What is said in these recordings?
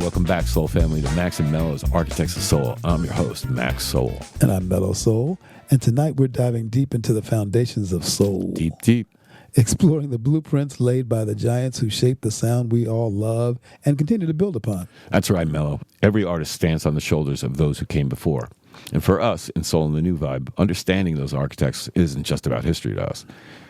welcome back, Soul family, to Max and Mello's Architects of Soul. I'm your host, Max Soul. And I'm Mello Soul. And tonight we're diving deep into the foundations of soul. Deep, deep. Exploring the blueprints laid by the giants who shaped the sound we all love and continue to build upon. That's right, Mello. Every artist stands on the shoulders of those who came before. And for us, in Soul and the New Vibe, understanding those architects isn't just about history to us.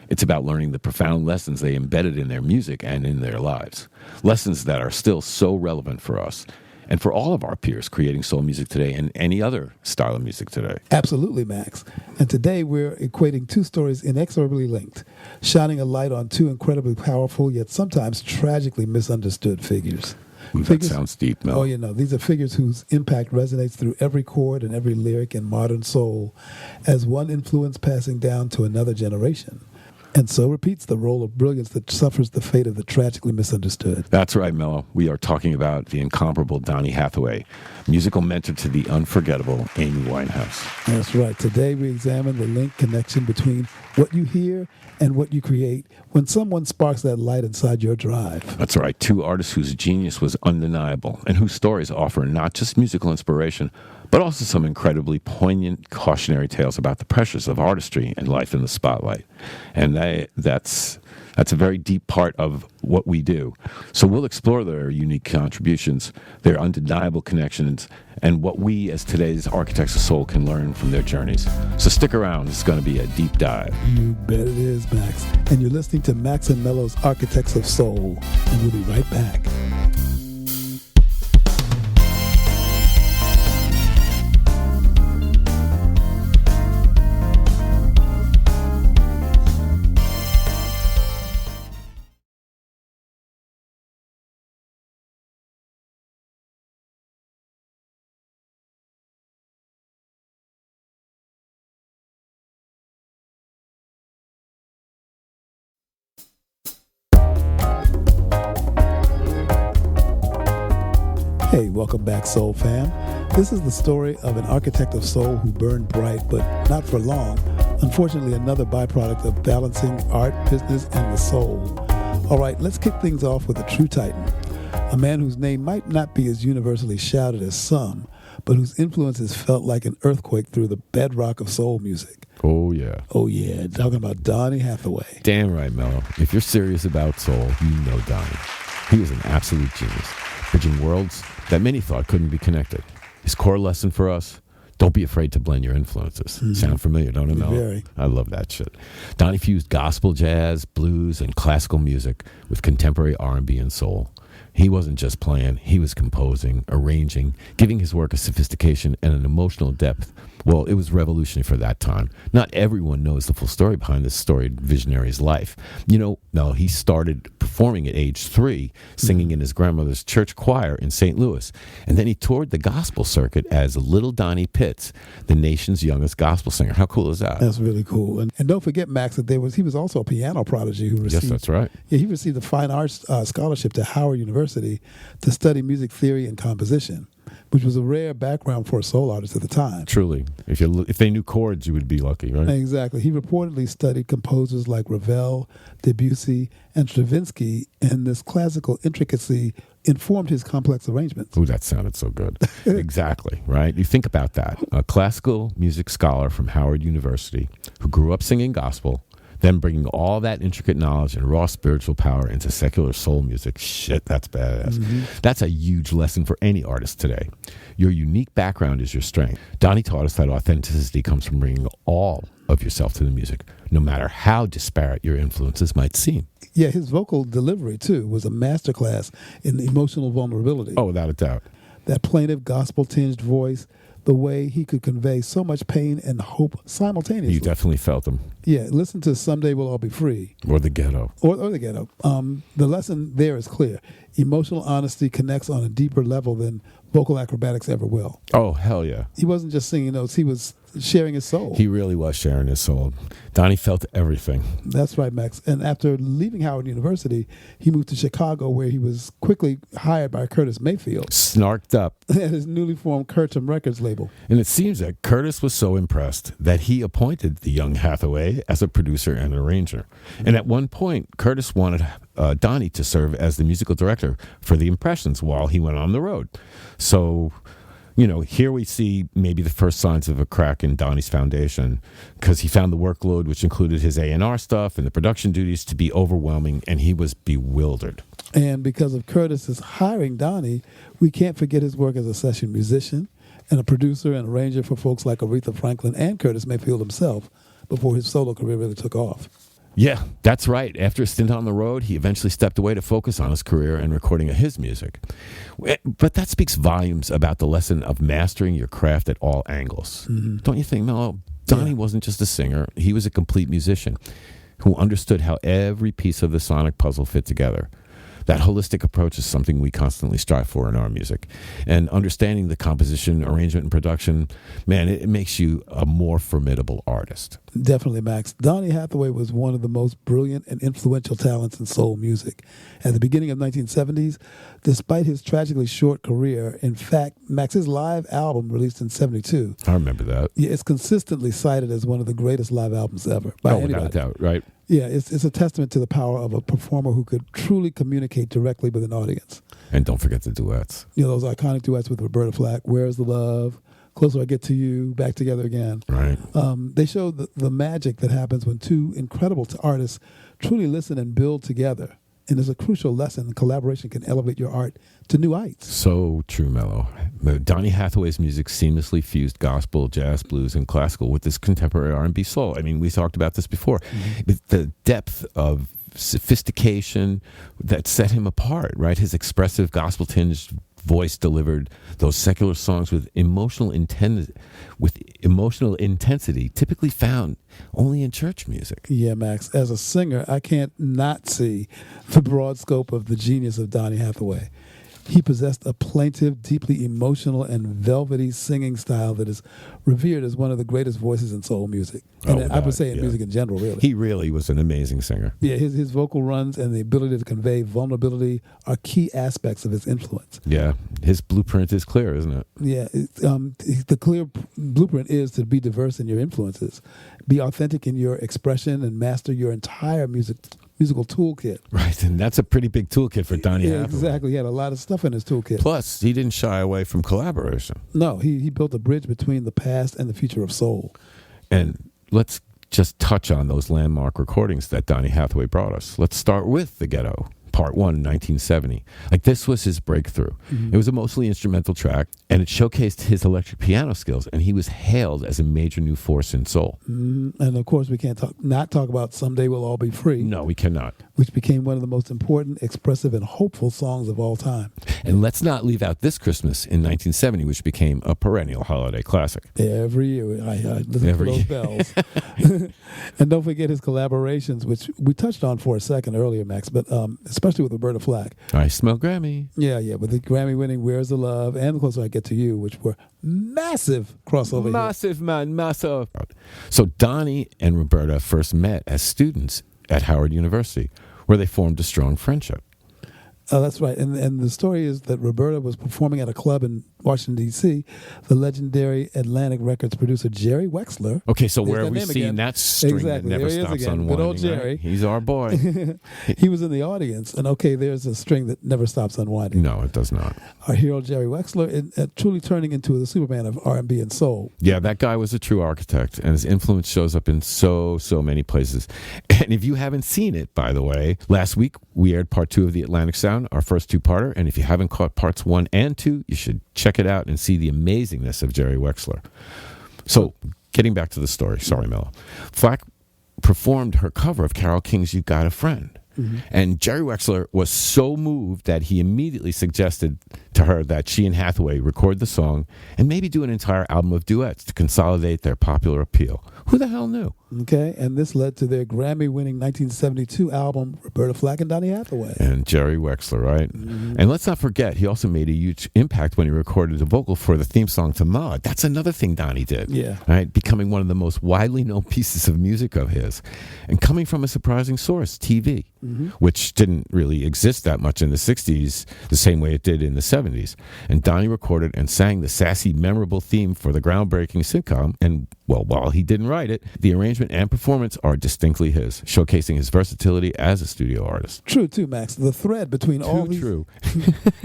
It's about learning the profound lessons they embedded in their music and in their lives. Lessons that are still so relevant for us and for all of our peers creating soul music today and any other style of music today. Absolutely, Max. And today we're equating two stories inexorably linked, shining a light on two incredibly powerful yet sometimes tragically misunderstood figures. Ooh, that sounds deep, Mel. Oh, you know, these are figures whose impact resonates through every chord and every lyric in modern soul as one influence passing down to another generation. And so repeats the role of brilliance that suffers the fate of the tragically misunderstood. That's right, Mello. We are talking about the incomparable Donny Hathaway, musical mentor to the unforgettable Amy Winehouse. That's right. Today we examine the link connection between what you hear and what you create when someone sparks that light inside your drive. That's right. Two artists whose genius was undeniable and whose stories offer not just musical inspiration, but also some incredibly poignant cautionary tales about the pressures of artistry and life in the spotlight. And that's a very deep part of what we do. So we'll explore their unique contributions, their undeniable connections, and what we as today's architects of soul can learn from their journeys. So stick around. It's going to be a deep dive. You bet it is, Max. And you're listening to Max and Mello's Architects of Soul. And we'll be right back. Hey, welcome back, Soul fam. This is the story of an architect of soul who burned bright, but not for long. Unfortunately, another byproduct of balancing art, business, and the soul. All right, let's kick things off with a true titan. A man whose name might not be as universally shouted as some, but whose influence is felt like an earthquake through the bedrock of soul music. Oh, yeah. Oh, yeah. Talking about Donny Hathaway. Damn right, Mello. If you're serious about soul, you know Donny. He was an absolute genius, bridging worlds that many thought couldn't be connected. His core lesson for us, don't be afraid to blend your influences. Mm-hmm. Sound familiar, don't it, Mello? Very. I love that shit. Donny fused gospel, jazz, blues, and classical music with contemporary R&B and soul. He wasn't just playing, he was composing, arranging, giving his work a sophistication and an emotional depth. Well, it was revolutionary for that time. Not everyone knows the full story behind this storied visionary's life. You know, Mel, he started performing at age 3, singing in his grandmother's church choir in St. Louis. And then he toured the gospel circuit as Little Donnie Pitts, the nation's youngest gospel singer. How cool is that? That's really cool. And don't forget, Max, that he was also a piano prodigy who received... Yes, that's right. Yeah, he received a fine arts scholarship to Howard University to study music theory and composition, which was a rare background for a soul artist at the time. Truly. If they knew chords, you would be lucky, right? Exactly. He reportedly studied composers like Ravel, Debussy, and Stravinsky, and this classical intricacy informed his complex arrangements. Ooh, that sounded so good. Exactly, right? You think about that. A classical music scholar from Howard University who grew up singing gospel, then bringing all that intricate knowledge and raw spiritual power into secular soul music. Shit, that's badass. Mm-hmm. That's a huge lesson for any artist today. Your unique background is your strength. Donny taught us that authenticity comes from bringing all of yourself to the music, no matter how disparate your influences might seem. Yeah, his vocal delivery, too, was a masterclass in emotional vulnerability. Oh, without a doubt. That plaintive, gospel-tinged voice, the way he could convey so much pain and hope simultaneously. You definitely felt him. Yeah, listen to Someday We'll All Be Free. Or The Ghetto. Or The Ghetto. The lesson there is clear. Emotional honesty connects on a deeper level than vocal acrobatics ever will. Oh, hell yeah. He wasn't just singing notes. He was sharing his soul. He really was sharing his soul. Donny felt everything. That's right, Max. And after leaving Howard University, he moved to Chicago, where he was quickly hired by Curtis Mayfield Snarked up. at his newly formed Curtum Records label. And it seems that Curtis was so impressed that he appointed the young Hathaway as a producer and an arranger. And at one point, Curtis wanted Donny to serve as the musical director for the Impressions while he went on the road. So, here we see maybe the first signs of a crack in Donny's foundation, because he found the workload, which included his A&R stuff and the production duties, to be overwhelming, and he was bewildered. And because of Curtis's hiring Donny, we can't forget his work as a session musician and a producer and arranger for folks like Aretha Franklin and Curtis Mayfield himself before his solo career really took off. Yeah, that's right. After a stint on the road, he eventually stepped away to focus on his career and recording of his music. But that speaks volumes about the lesson of mastering your craft at all angles. Mm-hmm. Don't you think, Mello? Donny wasn't just a singer. He was a complete musician who understood how every piece of the sonic puzzle fit together. That holistic approach is something we constantly strive for in our music. And understanding the composition, arrangement, and production, man, it makes you a more formidable artist. Definitely, Max. Donny Hathaway was one of the most brilliant and influential talents in soul music. At the beginning of 1970s, despite his tragically short career, in fact, Max's live album released in 72. I remember that. Yeah, it's consistently cited as one of the greatest live albums ever by anybody. Without a doubt, right? Yeah, it's a testament to the power of a performer who could truly communicate directly with an audience. And don't forget the duets. Those iconic duets with Roberta Flack, Where's the Love, Closer I Get to You, Back Together Again. Right. They show the magic that happens when two incredible artists truly listen and build together. And it's a crucial lesson. Collaboration can elevate your art to new heights. So true, Mello. Donny Hathaway's music seamlessly fused gospel, jazz, blues, and classical with this contemporary R&B soul. I mean, we talked about this before. Mm-hmm. But the depth of sophistication that set him apart, right? His expressive gospel-tinged voice delivered those secular songs with emotional intensity typically found only in church music. Yeah, Max. As a singer, I can't not see the broad scope of the genius of Donny Hathaway. He possessed a plaintive, deeply emotional, and velvety singing style that is revered as one of the greatest voices in soul music. And I would say in music in general, really. He really was an amazing singer. Yeah, his vocal runs and the ability to convey vulnerability are key aspects of his influence. Yeah, his blueprint is clear, isn't it? Yeah, the clear blueprint is to be diverse in your influences, be authentic in your expression, and master your entire musical toolkit. Right, and that's a pretty big toolkit for Donny Hathaway. Exactly. He had a lot of stuff in his toolkit. Plus, he didn't shy away from collaboration. No, he built a bridge between the past and the future of soul. And let's just touch on those landmark recordings that Donny Hathaway brought us. Let's start with The Ghetto, Part 1, 1970. This was his breakthrough. Mm-hmm. It was a mostly instrumental track, and it showcased his electric piano skills, and he was hailed as a major new force in soul. Mm-hmm. And of course, we can't not talk about Someday We'll All Be Free. No, we cannot. Which became one of the most important, expressive, and hopeful songs of all time. And let's not leave out This Christmas in 1970, which became a perennial holiday classic. Every year, I listen to those bells. And don't forget his collaborations, which we touched on for a second earlier, Max, but especially with Roberta Flack. I Smell Grammy. Yeah, with the Grammy-winning Where's the Love and The Closer I Get to You, which were massive crossover Massive, man, massive. So Donny and Roberta first met as students at Howard University, where they formed a strong friendship. That's right. And the story is that Roberta was performing at a club in Washington, D.C. The legendary Atlantic Records producer Jerry Wexler. Okay, so where have we seen that string exactly. that never stops unwinding? Good old Jerry. Right? He's our boy. He was in the audience, and there's a string that never stops unwinding. No, it does not. Our hero Jerry Wexler, truly turning into the Superman of R&B and soul. Yeah, that guy was a true architect, and his influence shows up in so many places. And if you haven't seen it, by the way, last week we aired part 2 of The Atlantic Sound, our first two-parter, and if you haven't caught parts 1 and 2, you should check it out and see the amazingness of Jerry Wexler. So, getting back to the story, sorry, Mello. Flack performed her cover of Carole King's You Got a Friend. And Jerry Wexler was so moved that he immediately suggested to her that she and Hathaway record the song and maybe do an entire album of duets to consolidate their popular appeal. Who the hell knew? Okay, and this led to their Grammy-winning 1972 album, Roberta Flack and Donny Hathaway. And Jerry Wexler, right? And let's not forget, he also made a huge impact when he recorded the vocal for the theme song to Maude. That's another thing Donny did. Yeah. Right? Becoming one of the most widely known pieces of music of his. And coming from a surprising source, TV, which didn't really exist that much in the 60s the same way it did in the 70s. And Donny recorded and sang the sassy, memorable theme for the groundbreaking sitcom. And, well, while he didn't write it, the arrangement and performance are distinctly his, showcasing his versatility as a studio artist. True, too, Max. The thread between all these... True.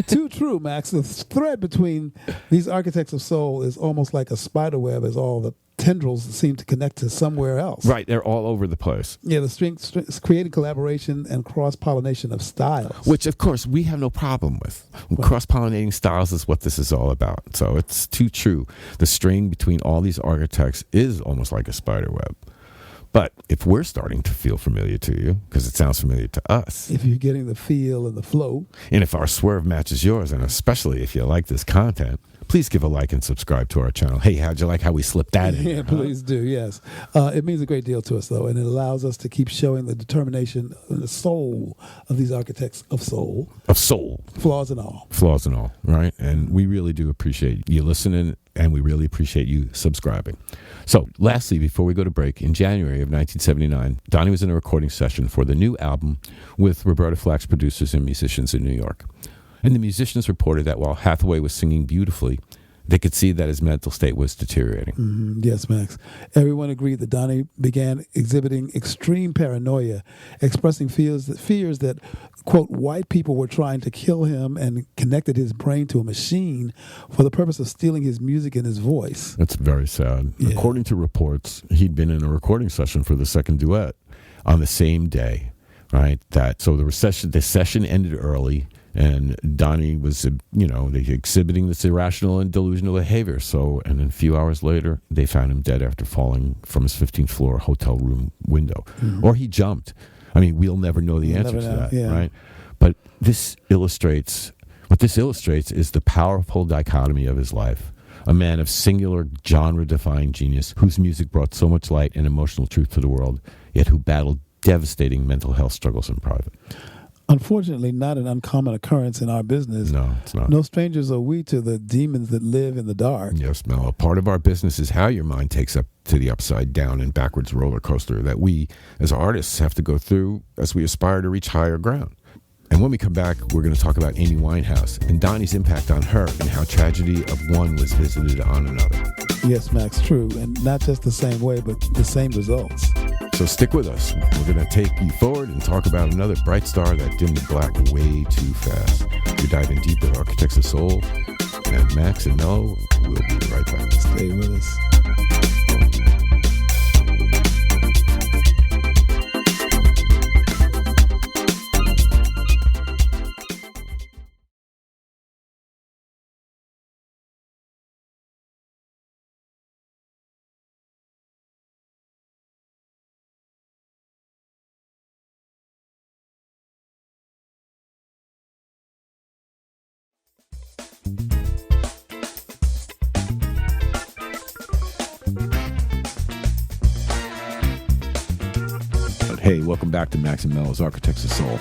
Too true, Max. The thread between these architects of soul is almost like a spider web, as all the tendrils seem to connect to somewhere else. Right, they're all over the place. Yeah, the creating collaboration and cross-pollination of styles. Which, of course, we have no problem with. Right. Cross-pollinating styles is what this is all about. So it's too true. The string between all these architects is almost like a spider web. But if we're starting to feel familiar to you, because it sounds familiar to us. If you're getting the feel and the flow. And if our swerve matches yours, and especially if you like this content, please give a like and subscribe to our channel. Hey, how'd you like how we slipped that in? Yeah, please do, yes. It means a great deal to us, though, and it allows us to keep showing the determination and the soul of these architects of soul. Of soul. Flaws and all. Flaws and all, right? And we really do appreciate you listening, and we really appreciate you subscribing. So, lastly, before we go to break, in January of 1979, Donny was in a recording session for the new album with Roberta Flack's producers and musicians in New York. And the musicians reported that while Hathaway was singing beautifully, they could see that his mental state was deteriorating. Yes, Max. Everyone agreed that Donny began exhibiting extreme paranoia, expressing fears that, quote, white people were trying to kill him, and connected his brain to a machine for the purpose of stealing his music and his voice. That's very sad. Yeah. According to reports, he'd been in a recording session for the second duet on the same day, right? So the session ended early. And Donny was, exhibiting this irrational and delusional behavior. So, and then a few hours later, they found him dead after falling from his 15th floor hotel room window. Or he jumped. I mean, we'll never know the answer to that, right? But what this illustrates is the powerful dichotomy of his life. A man of singular genre-defying genius whose music brought so much light and emotional truth to the world, yet who battled devastating mental health struggles in private. Unfortunately, not an uncommon occurrence in our business. No, it's not. No strangers are we to the demons that live in the dark. Yes, Mello. Part of our business is how your mind takes up to the upside down and backwards roller coaster that we, as artists, have to go through as we aspire to reach higher ground. And when we come back, we're going to talk about Amy Winehouse and Donny's impact on her and how tragedy of one was visited on another. Yes, Max, true. And not just the same way, but the same results. So stick with us. We're going to take you forward and talk about another bright star that dimmed black way too fast. We're diving deep into Architects of Soul, and Max and Mello will be right back. Stay with us. Hey, welcome back to Max and Mello's Architects of Soul.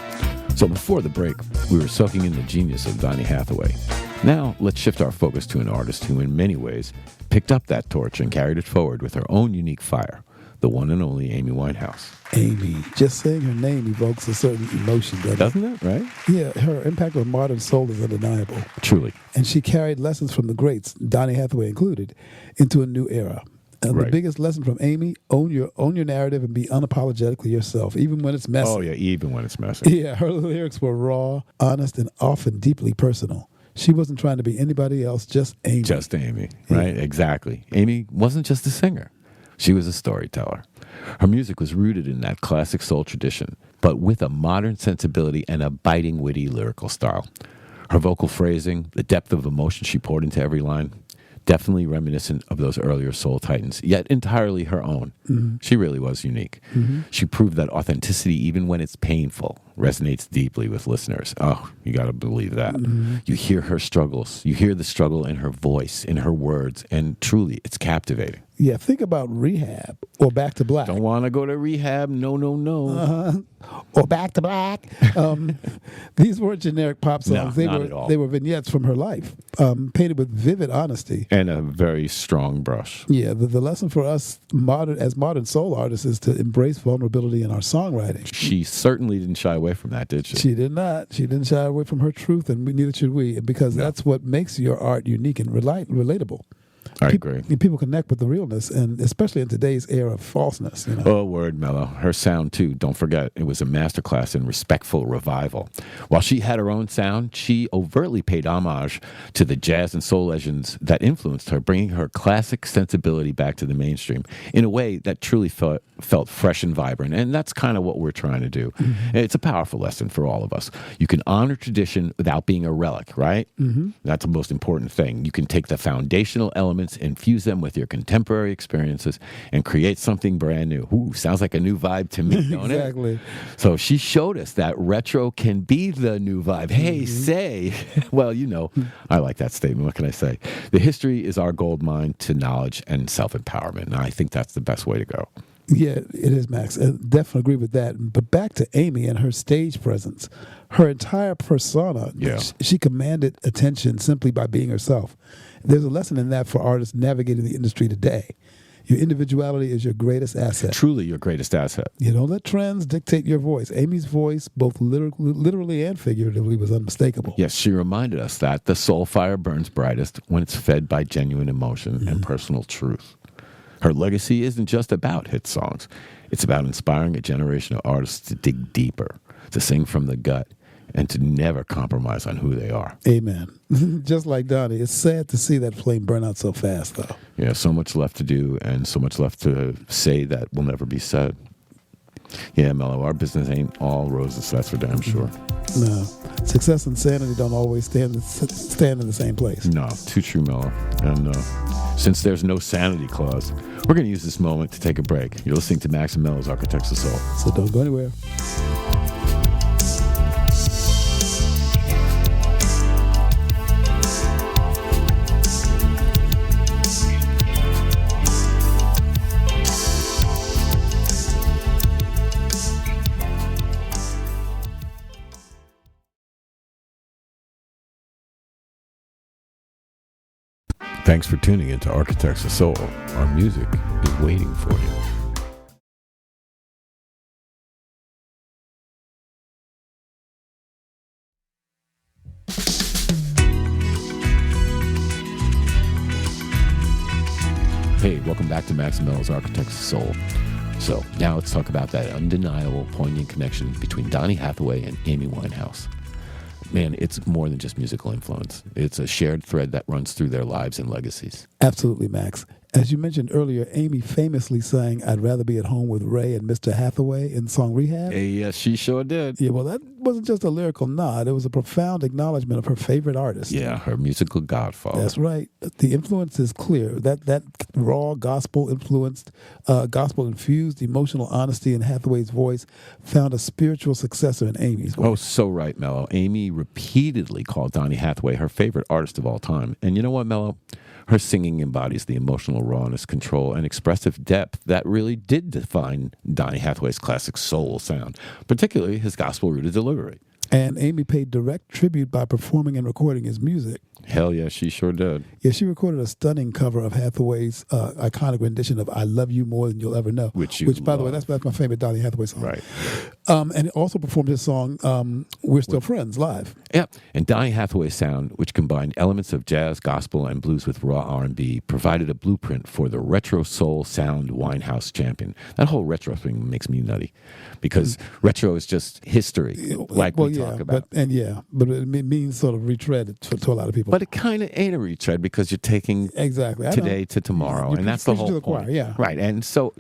So before the break, we were soaking in the genius of Donny Hathaway. Now, let's shift our focus to an artist who, in many ways, picked up that torch and carried it forward with her own unique fire, the one and only Amy Winehouse. Amy. Just saying her name evokes a certain emotion, doesn't it? Right? Yeah, her impact on modern soul is undeniable. Truly. And she carried lessons from the greats, Donny Hathaway included, into a new era. And right. The biggest lesson from Amy, own your narrative and be unapologetically yourself, even when it's messy. Oh, yeah, even when it's messy. Yeah, her lyrics were raw, honest, and often deeply personal. She wasn't trying to be anybody else, just Amy. Just Amy, right? Yeah. Exactly. Amy wasn't just a singer. She was a storyteller. Her music was rooted in that classic soul tradition, but with a modern sensibility and a biting, witty lyrical style. Her vocal phrasing, the depth of emotion she poured into every line, definitely reminiscent of those earlier soul titans, yet entirely her own. She really was unique. She proved that authenticity, even when it's painful, resonates deeply with listeners. Oh, you got to believe that. You hear her struggles. You hear the struggle in her voice, in her words, and truly, it's captivating. Yeah, think about Rehab or Back to Black. Don't want to go to Rehab. No, no, no. Or Back to Black. These weren't generic pop songs. No, not at all. They were vignettes from her life, painted with vivid honesty. And a very strong brush. Yeah, the lesson for us modern soul artists is to embrace vulnerability in our songwriting. She certainly didn't shy away from that, did she? She did not. She didn't shy away from her truth, and neither should we, because that's what makes your art unique and relatable. I agree. People connect with the realness, and especially in today's era of falseness. You know? Oh, word, Mello. Her sound, too. Don't forget, it was a masterclass in respectful revival. While she had her own sound, she overtly paid homage to the jazz and soul legends that influenced her, bringing her classic sensibility back to the mainstream in a way that truly felt fresh and vibrant. And that's kind of what we're trying to do. It's a powerful lesson for all of us. You can honor tradition without being a relic, right? That's the most important thing. You can take the foundational elements, infuse them with your contemporary experiences, and create something brand new. Ooh, sounds like a new vibe to me, don't Exactly. it? So she showed us that retro can be the new vibe. Hey, say. Well, you know, I like that statement. What can I say? The history is our gold mine to knowledge and self-empowerment. And I think that's the best way to go. Yeah, it is, Max. I definitely agree with that. But back to Amy and her stage presence. Her entire persona, she commanded attention simply by being herself. There's a lesson in that for artists navigating the industry today. Your individuality is your greatest asset. Truly your greatest asset. You don't let trends dictate your voice. Amy's voice, both literally and figuratively, was unmistakable. Yes, she reminded us that the soul fire burns brightest when it's fed by genuine emotion and personal truth. Her legacy isn't just about hit songs. It's about inspiring a generation of artists to dig deeper, to sing from the gut, and to never compromise on who they are. Amen. Just like Donny, it's sad to see that flame burn out so fast, though. Yeah, so much left to do and so much left to say that will never be said. Yeah, Mello, our business ain't all roses, that's for damn sure. No. Success and sanity don't always stand in the same place. No, too true, Mello. And since there's no sanity clause, we're going to use this moment to take a break. You're listening to Max and Mello's Architects of Soul. So don't go anywhere. Thanks for tuning into Architects of Soul. Our music is waiting for you. Hey, welcome back to Max and Mello's Architects of Soul. So now let's talk about that undeniable, poignant connection between Donny Hathaway and Amy Winehouse. Man, it's more than just musical influence. It's a shared thread that runs through their lives and legacies. Absolutely, Max. As you mentioned earlier, Amy famously sang I'd Rather Be at Home with Ray and Mr. Hathaway in the song Rehab. Hey, yes, she sure did. Yeah, well, that wasn't just a lyrical nod. It was a profound acknowledgement of her favorite artist. Yeah, her musical godfather. That's right. The influence is clear. That raw gospel-influenced, gospel-infused emotional honesty in Hathaway's voice found a spiritual successor in Amy's voice. Oh, so right, Mello. Amy repeatedly called Donny Hathaway her favorite artist of all time. And you know what, Mello? Her singing embodies the emotional rawness, control, and expressive depth that really did define Donny Hathaway's classic soul sound, particularly his gospel-rooted delivery. And Amy paid direct tribute by performing and recording his music. Hell yeah, she sure did. Yeah, she recorded a stunning cover of Hathaway's iconic rendition of I Love You More Than You'll Ever Know. Which by the way, that's my favorite Donny Hathaway song. Right. And it also performed his song, We're Still Friends, live. Yeah, and Donny Hathaway's sound, which combined elements of jazz, gospel, and blues with raw R&B, provided a blueprint for the retro soul sound Winehouse champion. That whole retro thing makes me nutty, because retro is just history, like we talk about. But it means sort of retread to a lot of people. But it kind of ain't a retread, because you're taking today to tomorrow, and that's the whole point. Yeah. Right, and so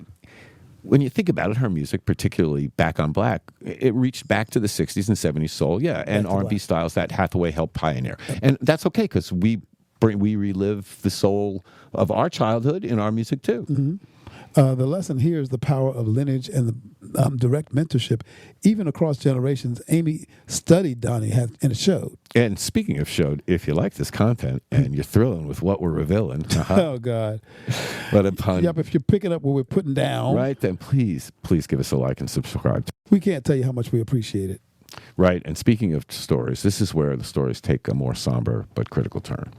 when you think about it, her music, particularly Back on Black, it reached back to the 60s and 70s soul, and R&B styles that Hathaway helped pioneer. And that's okay, because we we relive the soul of our childhood in our music too. Mm-hmm. The lesson here is the power of lineage and the direct mentorship, even across generations. Amy studied Donny and it showed. And speaking of showed, if you like this content and you're thrilling with what we're revealing, oh God, what a pun! Yep, if you're picking up what we're putting down, right, then please give us a like and subscribe. We can't tell you how much we appreciate it. Right, and speaking of stories, this is where the stories take a more somber but critical turn.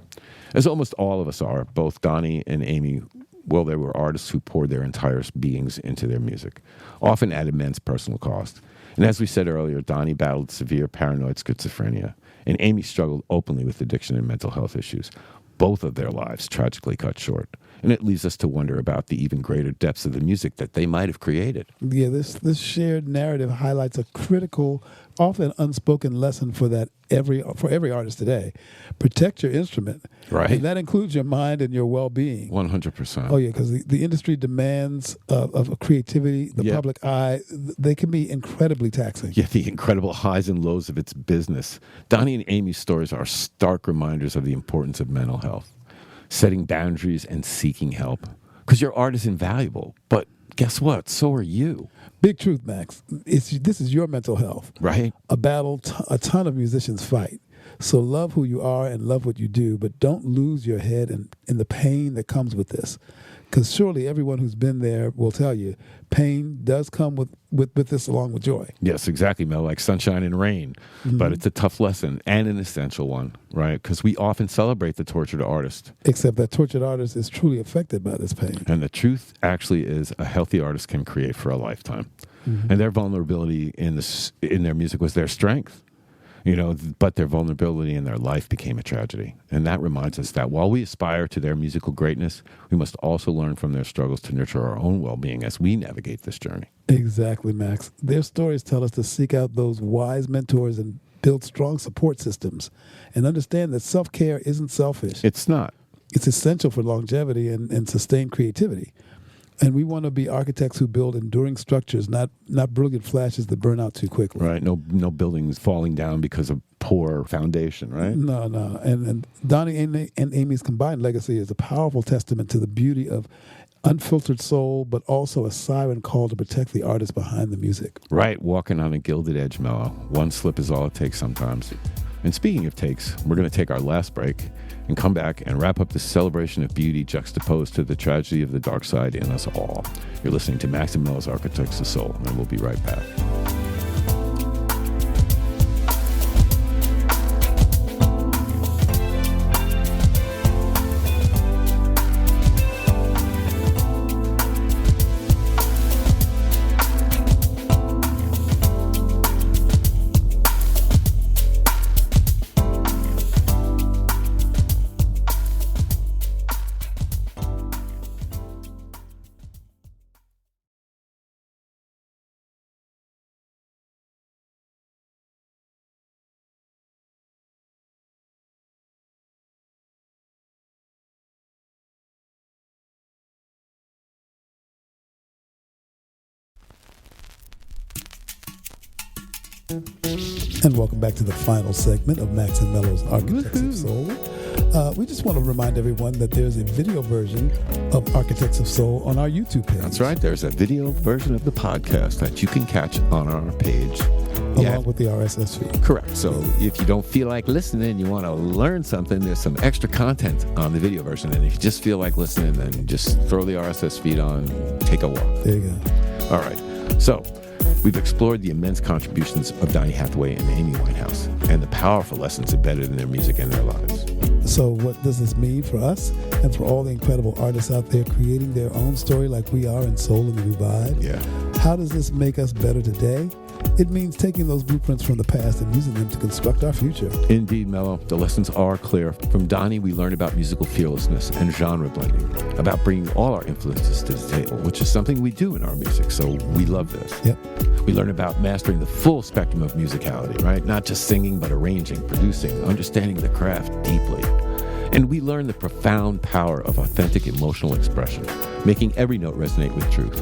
As almost all of us are, both Donny and Amy, well, they were artists who poured their entire beings into their music, often at immense personal cost. And as we said earlier, Donny battled severe paranoid schizophrenia, and Amy struggled openly with addiction and mental health issues. Both of their lives tragically cut short. And it leads us to wonder about the even greater depths of the music that they might have created. Yeah, this shared narrative highlights a critical, often unspoken lesson for every artist today. Protect your instrument. Right. And that includes your mind and your well-being. 100%. Oh, yeah, because the industry demands of creativity, the public eye, they can be incredibly taxing. Yeah, the incredible highs and lows of its business. Donny and Amy's stories are stark reminders of the importance of mental health, setting boundaries and seeking help. Because your art is invaluable, but guess what? So are you. Big truth, Max. This is your mental health. Right. A battle a ton of musicians fight. So love who you are and love what you do, but don't lose your head in the pain that comes with this. Because surely everyone who's been there will tell you, pain does come with this along with joy. Yes, exactly, Mel, like sunshine and rain. Mm-hmm. But it's a tough lesson and an essential one, right? Because we often celebrate the tortured artist. Except that tortured artist is truly affected by this pain. And the truth actually is a healthy artist can create for a lifetime. Mm-hmm. And their vulnerability in their music was their strength. But their vulnerability in their life became a tragedy. And that reminds us that while we aspire to their musical greatness, we must also learn from their struggles to nurture our own well-being as we navigate this journey. Exactly, Max. Their stories tell us to seek out those wise mentors and build strong support systems and understand that self-care isn't selfish. It's not. It's essential for longevity and sustained creativity. And we want to be architects who build enduring structures, not brilliant flashes that burn out too quickly. Right. No buildings falling down because of poor foundation, right? No. And Donny and Amy's combined legacy is a powerful testament to the beauty of unfiltered soul, but also a siren call to protect the artist behind the music. Right. Walking on a gilded edge, Mello. One slip is all it takes sometimes. And speaking of takes, we're going to take our last break and come back and wrap up this celebration of beauty juxtaposed to the tragedy of the dark side in us all. You're listening to Max and Mello's Architects of Soul, and we'll be right back. And welcome back to the final segment of Max and Mello's Architects of Soul. We just want to remind everyone that there's a video version of Architects of Soul on our YouTube page. That's right. There's a video version of the podcast that you can catch on our page. Along with the RSS feed. Correct. So if you don't feel like listening, you want to learn something, there's some extra content on the video version. And if you just feel like listening, then just throw the RSS feed on, take a walk. There you go. All right. So we've explored the immense contributions of Donny Hathaway and Amy Winehouse and the powerful lessons embedded in their music and their lives. So what does this mean for us and for all the incredible artists out there creating their own story like we are in Soul and the New Vibe? Yeah. How does this make us better today? It means taking those blueprints from the past and using them to construct our future. Indeed, Mello. The lessons are clear. From Donny, we learn about musical fearlessness and genre blending, about bringing all our influences to the table, which is something we do in our music, so we love this. Yep. We learn about mastering the full spectrum of musicality, right? Not just singing, but arranging, producing, understanding the craft deeply. And we learn the profound power of authentic emotional expression, making every note resonate with truth.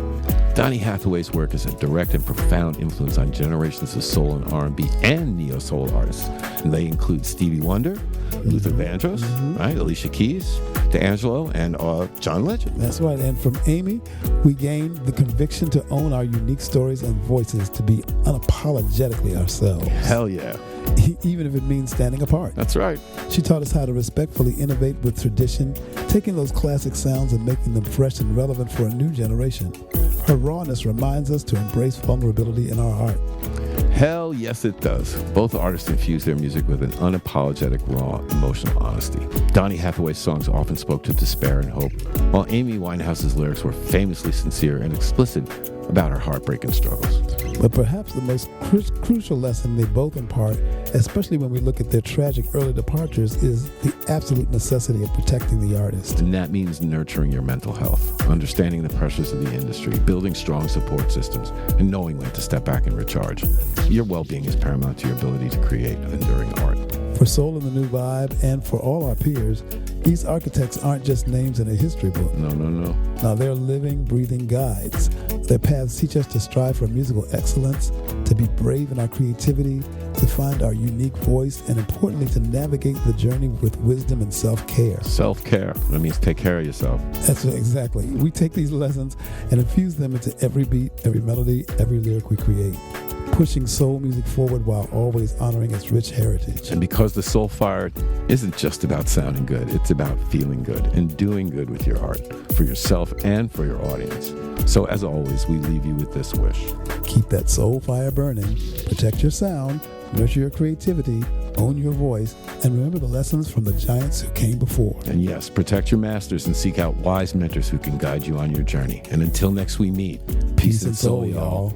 Donny Hathaway's work is a direct and profound influence on generations of soul and R&B and neo-soul artists. And they include Stevie Wonder, Luther Vandross, right? Alicia Keys, D'Angelo, and John Legend. That's right. And from Amy, we gained the conviction to own our unique stories and voices, to be unapologetically ourselves. Hell yeah. Even if it means standing apart. That's right. She taught us how to respectfully innovate with tradition, taking those classic sounds and making them fresh and relevant for a new generation. Her rawness reminds us to embrace vulnerability in our art. Hell yes, it does. Both artists infuse their music with an unapologetic, raw, emotional honesty. Donny Hathaway's songs often spoke to despair and hope, while Amy Winehouse's lyrics were famously sincere and explicit about her heartbreak and struggles. But perhaps the most crucial lesson they both impart, especially when we look at their tragic early departures, is the absolute necessity of protecting the artist. And that means nurturing your mental health, understanding the pressures of the industry, building strong support systems, and knowing when to step back and recharge. Your well-being is paramount to your ability to create enduring art. For Soul in the New Vibe and for all our peers, these architects aren't just names in a history book. No. Now, they're living, breathing guides. Their paths teach us to strive for musical excellence, to be brave in our creativity, to find our unique voice, and importantly, to navigate the journey with wisdom and self-care. Self-care. That means take care of yourself. That's right, exactly. We take these lessons and infuse them into every beat, every melody, every lyric we create, pushing soul music forward while always honoring its rich heritage. And because the Soul Fire isn't just about sounding good, it's about feeling good and doing good with your art, for yourself and for your audience. So as always, we leave you with this wish. Keep that soul fire burning, protect your sound, nurture your creativity, own your voice, and remember the lessons from the giants who came before. And yes, protect your masters and seek out wise mentors who can guide you on your journey. And until next we meet, peace and soul, y'all.